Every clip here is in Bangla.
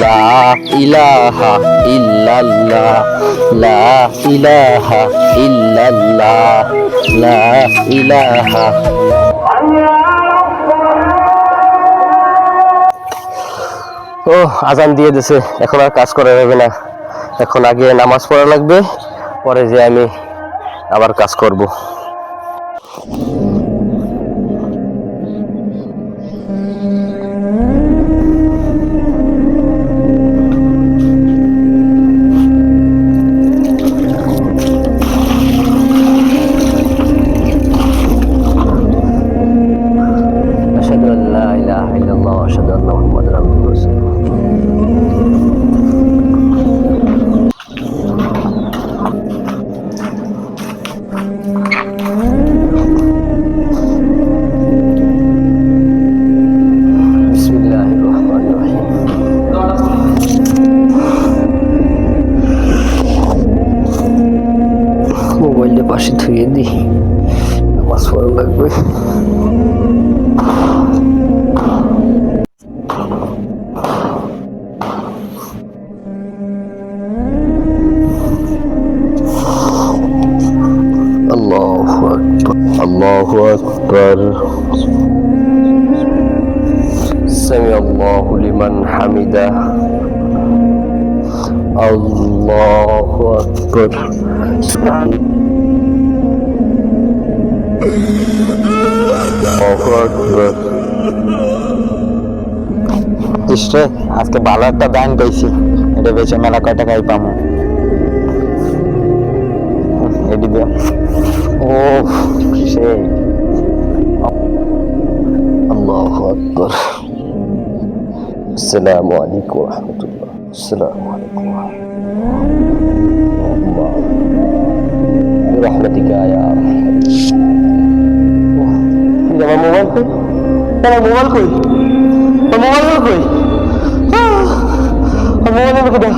লা ইলাহা ইল্লাল্লাহ, লা ইলাহা ইল্লাল্লাহ, লা ইলাহা। ও আজান দিয়ে দিছে, এখন আর কাজ করা যাবে না। এখন আগে নামাজ পড়া লাগবে, পরে যে আমি আবার কাজ করব। আশহাদু আল্লা ইলাহা ইল্লাল্লাহ ওয়া আশহাদু আন্না মুহাম্মাদার রাসূলুল্লাহ। বিসমিল্লাহির রহমানির রহিম। মোবাইলটা পাশে ধুয়ে দিই, নামাজ পড়া লাগবে। আল্লাহু আকবার, আল্লাহু আকবার। সামি আল্লাহু লিমান হামিদা, আল্লাহু আকবার। আল্লাহু আকবার। ইসরে আজকে ভালো একটা দান পাইছি, এটা বেচে মেলা কয় টাকাই পামু। এদিকে ও সেই আল্লাহু আকবার। আসসালামু আলাইকুম ওয়া রাহমাতুল্লাহ। আসসালামু আলাইকুম ওয়া রাহমাতুল্লাহ। বিরহমাতিকা ইয়া আরহাম। আমার মোবাইল কই? আমার মোবাইল কই? আমার মোবাইল কই? আমার মোবাইল কোথায়?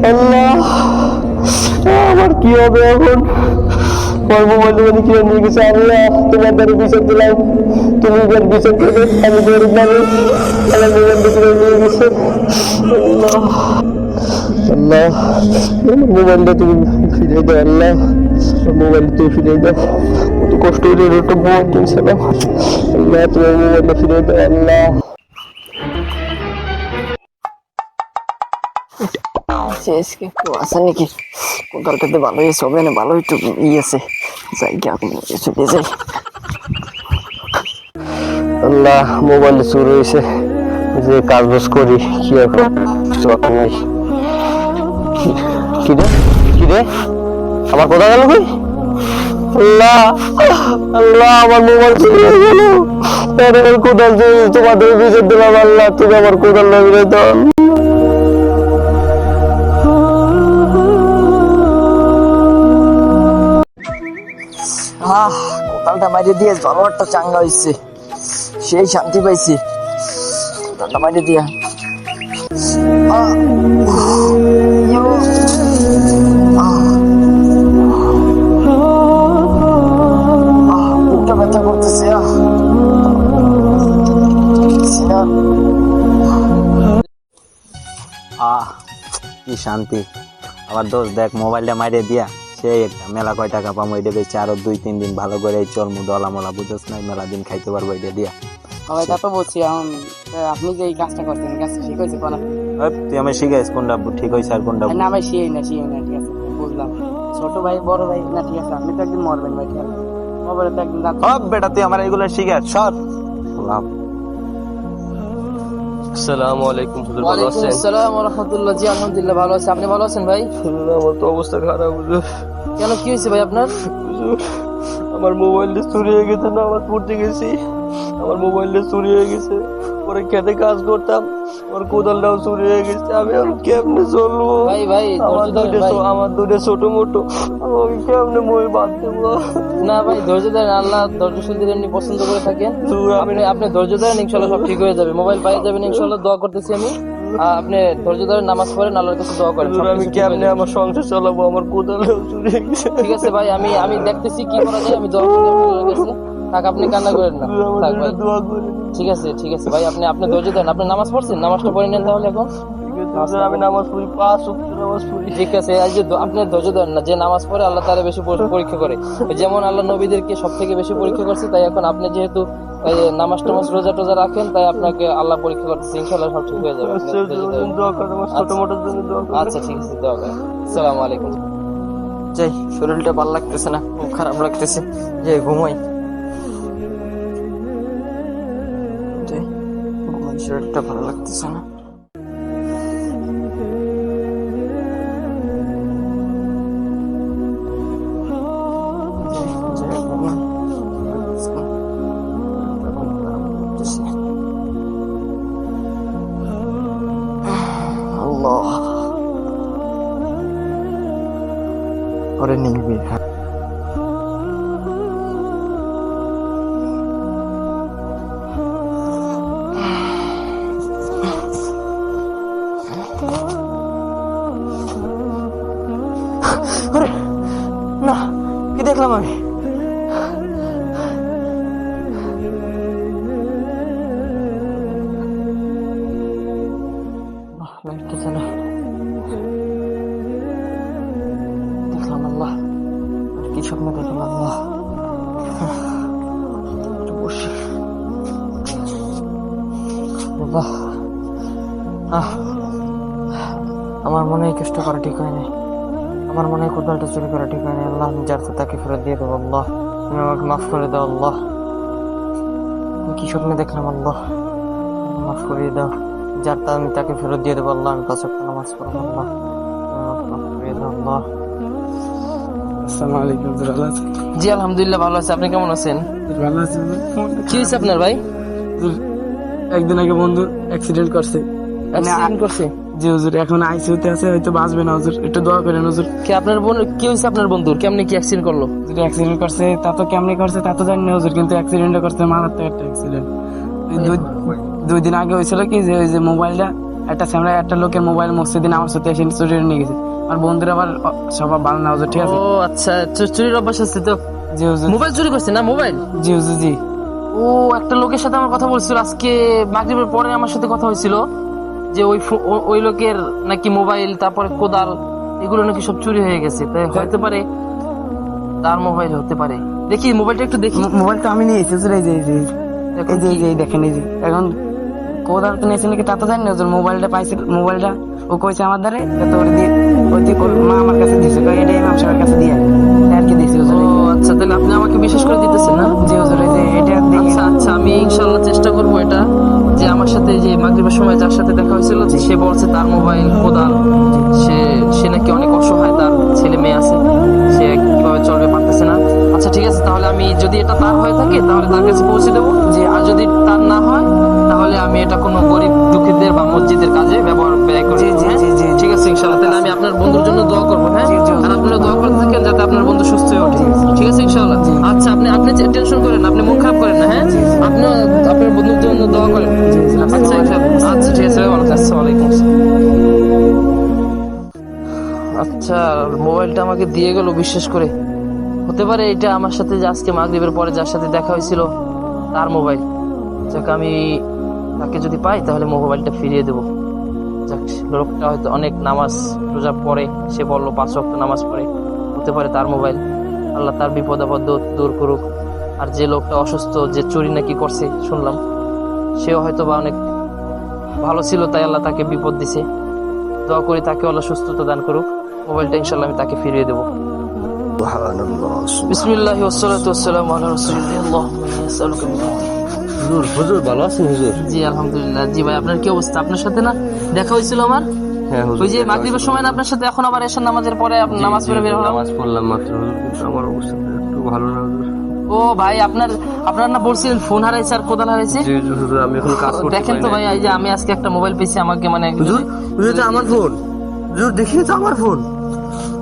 আল্লাহ, আমার কি হবে এখন? আমার মোবাইল মানে কি নিয়ে গেছে? আল্লাহ, তোমার দ্বারা বিচার দিলাম, তুমি এবার বিচার করবে। আমি গরিব মানুষ, আমার মোবাইলটা কিনে নিয়ে গেছে। আল্লাহ, আল্লাহ, মোবাইলটা তুমি ফিরে দাও। আল্লাহ, মোবাইলটা তুমি ফিরে দাও। কত কষ্ট হলে একটা মোবাইল কিনছিলাম। আল্লাহ, তোমার মোবাইলটা ফিরে দাও। আল্লাহ, আজকে কেউ আসে নাকি? কোথালটাতে ভালো হয়েছে, হবে না ভালো একটু আছে জায়গা, চলে যাই। আল্লাহ, মোবাইল চুরি হয়েছে, যে কাজ বাজ করি কি এখন? কিরে কিরে আমার কোথা গেল কই? আল্লাহ, আল্লাহ, আমার মোবাইল চুরি হয়ে গেল। কোদাল তোমাদের বিচার দিলাম। আল্লাহ, তুমি আমার কোদাল লাগিয়ে দাও। কোদালটা মাইরে দিয়ে ভালো একটা চাঙ্গা হয়েছে, সেই শান্তি পাইছি। কোদালটা মাইরে দিয়া বুকটা ব্যথা করতেছে। কি শান্তি। আবার দোস্ত দেখ, মোবাইলটা মাইরে দিয়া সেই একটা মেলা কয় টাকা পাবো, এটা বেচে আরো 2-3 দিন ভালো করে চলমু ডলা মলা, বুঝছ না? মেলা দিন খাইতে পারবো এটা দিয়া। তা তো বলছি, আপনি যে এই কাজটা করছেন, এই কাজটা ঠিক হয়েছে? তুই আমি শিখাইস কোনটা ঠিক হয়েছে আর কোনটা না ভাই, শিখাই না, ঠিক আছে বুঝলাম। ছোট ভাই বড় ভাই না, ঠিক আছে, আপনি তো একদিন মরবেন ভাই, ঠিক আছে? মোবাইলে তো একদিন বেটা, তুই আমার এগুলো শিখাস সব। আসসালামু আলাইকুম হুজুর, ভালো ওয়ালাইকুম আছেন? আসসালাম ওয়া রাহমাতুল্লাহ। জি আলহামদুলিল্লাহ ভালো আছি, আপনি ভালো আছেন ভাই? আমার তো অবস্থা খারাপ হুজুর। কেন, কি হয়েছে ভাই আপনার? হুজুর, আমার মোবাইলটা চুরি হয়ে গেছে, নামাজ পড়তে গেছি, আমার মোবাইলটা চুরি হয়ে গেছে। পরে খেতে কাজ করতাম, আমার কোদালটাও চুরি হয়ে গেছে। আমি আর কেমনে চলবো? ভাই ভাই আমার দুটো ছোট মোটো, আমি কেমনে মই বাদ দেবো? না ভাই, ধৈর্য ধরেন, আল্লাহ ধৈর্যশীলদের এমনি পছন্দ করে থাকেন। আপনি ধৈর্য ধরেন, ইনশাল্লাহ সব ঠিক হয়ে যাবে, মোবাইল পাই যাবেন ইনশাল্লাহ। দোয়া করতেছি আমি, আপনি ধৈর্য ধরেন, নামাজ পড়েন, আল্লাহর কাছে দোয়া করেন। আমি কেমনে আমার সংসার চালাবো? আমার কোদালটাও চুরি হয়ে গেছে। ঠিক আছে ভাই, আমি দেখতেছি কি করা যায়, আমি দোয়া করি আল্লাহর কাছে। থাক, আপনি কান্না করেন না, হুজুর, আমার থাক জন্য ভাই। দোয়া করেন। ঠিক আছে ঠিক আছে ভাই, আপনি ধৈর্য ধরেন। আপনি নামাজ পড়ছেন? নামাজটা পড়ে নেন তাহলে এখন। ঠিক আছে হুজুর, আমি নামাজ পড়ি, 5 ওয়াক্ত নামাজ পড়ি। ঠিক আছে, এই যে আপনি ধৈর্য ধরেন না, যে নামাজ পড়ে আল্লাহ তাআলা বেশি পরীক্ষা করে। ওই যেমন আল্লাহ নবীদেরকে সব থেকে বেশি পরীক্ষা করছে, তাই এখন আপনি যেহেতু এই নামাজ টামাজ রোজা টোজা রাখেন, তাই আপনাকে আল্লাহ পরীক্ষা করতেছে। ইনশাআল্লাহ সব ঠিক হয়ে যাবে, আপনি আচ্ছা, ধৈর্য ধরেন। দোয়া করেন, আমার ছোট মোটোর জন্য দোয়া করেন। আচ্ছা ঠিক আছে, দোয়া করেন। আসসালামু আলাইকুম। যাই, শরীরটা ভালো লাগতেছে না, খুব খারাপ লাগতেছে, যে ঘুমাই। যাই, ঘুমাই, শরীরটা ভালো লাগতেছে না। যাই, ঘুমাই। লাগতেছে না। খুব খারাপ লাগতেছে। আল্লাহ, পরে নিবি। আরে না, কি দেখলাম আমি? লাগতেছে না, দেখলাম আল্লাহ, আর কি স্বপ্ন দেখলাম আল্লাহ। একটু বসি। আল্লাহ, আমার মনে হয় কষ্ট করা ঠিক হয় নাই, আমার মনে হয় কোদালটা চুরি করা ঠিক হয় নাই। আল্লাহ, আমি যার তাকে ফেরত দিয়ে দেবো। আল্লাহ, তুমি আমাকে মাফ করে দাও। আল্লাহ, আমি কি স্বপ্নে দেখলাম? আল্লাহ, মাফ করিয়ে দাও। যার তা আমি তাকে ফেরত দিয়ে দেবো। আল্লাহ, আমি 5 ওয়াক্ত নামাজ পড়বো। আল্লাহ, তুমি আমাকে মাফ করিয়ে দাও। আল্লাহ। আসসালামু আলাইকুম হুজুর, ভালো আছেন? জি আলহামদুলিল্লাহ ভালো আছে, আপনি কেমন আছেন? ভালো আছেন হুজুর? কি হয়েছে আপনার ভাই? হুজুর, একদিন আগে বন্ধু অ্যাক্সিডেন্ট করছে। অ্যাক্সিডেন্ট করছে? জি হুজুর, এখন আইসিইউতে আছে, হয়তো বাঁচবে না হুজুর, একটু দোয়া করেন হুজুর। কি আপনার বোন, কি হয়েছে আপনার বন্ধুর? কেমনে কি অ্যাক্সিডেন্ট করলো? যদি অ্যাক্সিডেন্ট করছে তা তো কেমনি করছে তা তো জানি না হুজুর, কিন্তু অ্যাক্সিডেন্টটা করছে, মারাত্মক একটা অ্যাক্সিডেন্ট। দুই দিন আগে হয়েছিল কি, যে ওই যে মোবাইলটা একটা লোকের মোবাইল মসজিদে নামাজ পড়তে এসে চুরি করে নিয়ে গেছে। আর বন্ধুরা আবার স্বভাব ভালো না হুজুর, ঠিক আছে? ও আচ্ছা, চুরির অভ্যাস আছে তো। জি হুজুর। মোবাইল চুরি করছে না? মোবাইল? জি হুজুর, জি। ও, একটা লোকের সাথে আমার কথা বলছিল আজকে মাগরিবের পরে, আমার সাথে কথা হয়েছিল যে ওই লোকের নাকি মোবাইল, তারপরে কোদাল, এগুলো নাকি সব চুরি হয়ে গেছে। তাই হতে পারে তার মোবাইল হতে পারে। দেখি মোবাইলটা একটু দেখি। মোবাইল তো আমি নিয়েছি হুজুর, এই যে এখন এই যে দেখেন, এই যে এখন কোদাল তো নিয়েছে নাকি তা তো জানি না হুজুর। মোবাইলটা পাইছে, মোবাইলটা ও কইছে আমার দ্বারে, তো ওর মা আমার কাছে দিছে, এটা ইমাম সাহেবের কাছে দিয়ে আর কি দিছে হুজুর। ও আচ্ছা, তাহলে আপনি আমাকে বিশেষ করে দিতেছেন না? জি হুজুর, এই যে এটা আচ্ছা আচ্ছা, আমি ইনশাল্লাহ চেষ্টা করবো এটা, যে আমার সাথে যে মাগরিবের সময় যার সাথে দেখা হয়েছিল, যে সে বলছে তার মোবাইল কোদাল, সে নাকি অনেক অসহায়, তার ছেলে মেয়ে আছে, সে কিভাবে চলবে পারতেছে না। আচ্ছা ঠিক আছে, তাহলে আমি যদি এটা তার হয়ে থাকে তাহলে তার কাছে পৌঁছে দেবো, যে আর যদি তার না হয় তাহলে আমি এটা কোনো গরিব দুঃখীদের বা মসজিদের কাজে ব্যয় করি। হ্যাঁ? ঠিক আছে ইনশাল্লাহ, তাহলে আমি আপনার বন্ধুর জন্য দোয়া করবো। হ্যাঁ, আর আপনারা দোয়া করতে থাকেন যাতে আপনার বন্ধু সুস্থ হয়ে ওঠে। ঠিক আছে ইনশাল্লাহ। আচ্ছা, আপনি টেনশন করেন না, আপনি মন খারাপ করেন না। হ্যাঁ, আপনি আপনার বন্ধুর জন্য দোয়া করেন। আচ্ছা ইনশাল্লাহ। আচ্ছা ঠিক আছে, ভালো থাকবেন। আসসালামু আলাইকুম। আচ্ছা, মোবাইলটা আমাকে দিয়ে গেল বিশ্বাস করে। হতে পারে এটা আমার সাথে যে আজকে মাগরিবের পরে যার সাথে দেখা হয়েছিল তার মোবাইল। যাক, আমি তাকে যদি পাই তাহলে মোবাইলটা ফিরিয়ে দেবো। যাক, লোকটা হয়তো অনেক নামাজ রোজা পড়ে, সে বললো 5 ওয়াক্ত নামাজ পড়ে, হতে পারে তার মোবাইল। আল্লাহ তার বিপদ আপদ দূর করুক। আর যে লোকটা অসুস্থ, যে চুরি নাকি করছে শুনলাম, সেও হয়তো বা অনেক ভালো ছিল, তাই আল্লাহ তাকে বিপদ দিছে। দোয়া করি তাকে আল্লাহ সুস্থতা দান করুক। মোবাইলটা ইনশাল্লাহ আমি তাকে ফিরিয়ে দেবো। বিসমিল্লাহি ওয়াসসালাতু ওয়াসসালামু আলা রাসূলিল্লাহ। আল্লাহুম্মা ইন্নী আসআলুকা মিন হুজুর, হুজুর ভালো আছেন হুজুর? জি আলহামদুলিল্লাহ। জি ভাই, আপনার কি অবস্থা? আপনার সাথে না দেখা হয়েছিল আমার, হ্যাঁ হুজুর, ওই যে মাগরিবের সময় না আপনার সাথে, এখন আবার এশার নামাজের পরে আপনি নামাজ পড়ে বের হলাম। নামাজ পড়লাম মাত্র হুজুর, কিন্তু আমার অবস্থা একটু ভালো না হুজুর। ও ভাই, আপনার না বলছিলেন ফোন হারাইছে আর কোদাল হারাইছে? জি হুজুর, আমি এখন কাজ করতে দেখেন পারি তো না। ভাই, এই যে আমি আজকে একটা মোবাইল পেয়েছি, আমাকে মানে হুজুর, হুজুর এটা আমার ফোন। হুজুর দেখি, তো আমার ফোন।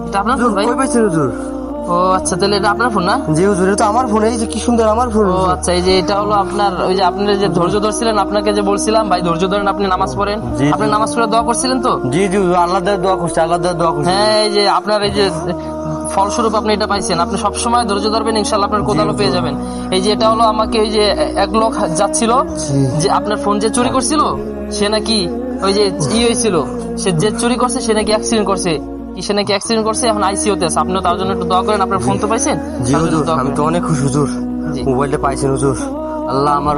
এটা আপনার ফোন ভাই? কই পাইছেন হুজুর? ও আচ্ছা, তাহলে এটা আপনার ফোন না? জি হুজুর, এটা আমার ফোন। এই যে কি সুন্দর আমার ফোন। ও আচ্ছা, এই যে এটা হলো আপনার, ওই যে আপনি যে ধৈর্য ধরছিলেন, আপনাকে যে বলছিলাম ভাই ধৈর্য ধরেন, আপনি নামাজ পড়েন, জি, আপনি নামাজ পড়ে দোয়া করছিলেন তো? জি জি হুজুর, আল্লাহ দোয়া করছে, আল্লাহ দোয়া করছে। হ্যাঁ, এই যে আপনার এই যে ফলস্বরূপ আপনি এটা পাইছেন। আপনি সবসময় ধৈর্য ধরবেন, ইনশাল্লাহ আপনার কোদালও পেয়ে যাবেন। এই যে এটা হলো আমাকে ওই যে এক লোক যাচ্ছিল যে আপনার ফোন যে চুরি করছিল, সে নাকি ওই যে হয়েছিল, সে যে চুরি করছে সে নাকি অ্যাক্সিডেন্ট করছে, সে নাকি অ্যাক্সিডেন্ট করছে, এখন আইসিইউতে আছে। আপনিও তার জন্য একটু দোয়া করেন, আপনার ফোন তো পাইছেন। জি তার জন্য হুজুর, দোয়া আমি করেন। তো অনেক খুশি হুজুর, জি। মোবাইলটা পাইছেন হুজুর। আল্লাহ আমার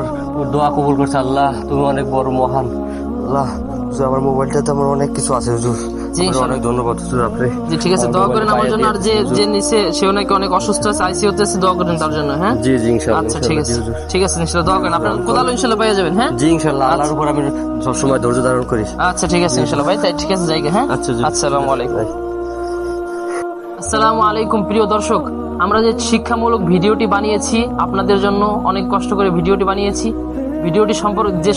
দোয়া কবুল করছে। আল্লাহ তুমি অনেক বড় মহান। আল্লাহ হুজুর, আমার মোবাইলটাতে আমার অনেক কিছু আছে হুজুর। জি, আপনার ইনশাআল্লাহ। অনেক ধন্যবাদ হুজুর। আপনি জি ঠিক আছে, আমার দোয়া মোবাইল করেন আমার পাইয়া জন্য। আর যে দিয়েছেন, যে হুজুর। নিচে সেও নাকি অনেক অসুস্থ আছে, আইসিইউতে আছে, দোয়া করেন তার জন্য। হ্যাঁ জি জি ইনশাআল্লাহ, আচ্ছা ঠিক ইনশাআল্লাহ, আছে, জি হুজুর। ঠিক আছে, ইনশাল্লাহ দোয়া করেন, আপনার কোদাল ইনশাল্লাহ পেয়ে যাবেন। হ্যাঁ জি ইনশাআল্লাহ, আল্লাহর উপর আমি সবসময় ধৈর্য ধারণ করি। আচ্ছা ঠিক আছে ইনশাল্লাহ ভাই, তাই ঠিক আছে জায়গা। হ্যাঁ আচ্ছা জি। আসসালামু আলাইকুম। আসসালামু আলাইকুম প্রিয় দর্শক, আমরা যে শিক্ষামূলক ভিডিওটি বানিয়েছি আপনাদের জন্য, অনেক কষ্ট করে ভিডিওটি বানিয়েছি। ভিডিওটি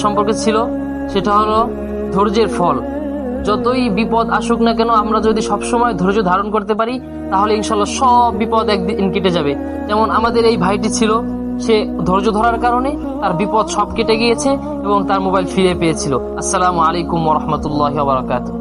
সম্পর্কে ছিল সেটা হলো ধৈর্যের ফল। যতই বিপদ আসুক না কেন, আমরা যদি সবসময় ধৈর্য ধারণ করতে পারি তাহলে ইনশাল্লাহ সব বিপদ একদিন কেটে যাবে। যেমন আমাদের এই ভাইটি ছিল, সে ধৈর্য ধরার কারণে তার বিপদ সব কেটে গিয়েছে এবং তার মোবাইল ফিরে পেয়েছিল। আসসালামু আলাইকুম ওয়া রাহমাতুল্লাহি ওয়া বারাকাতুহু।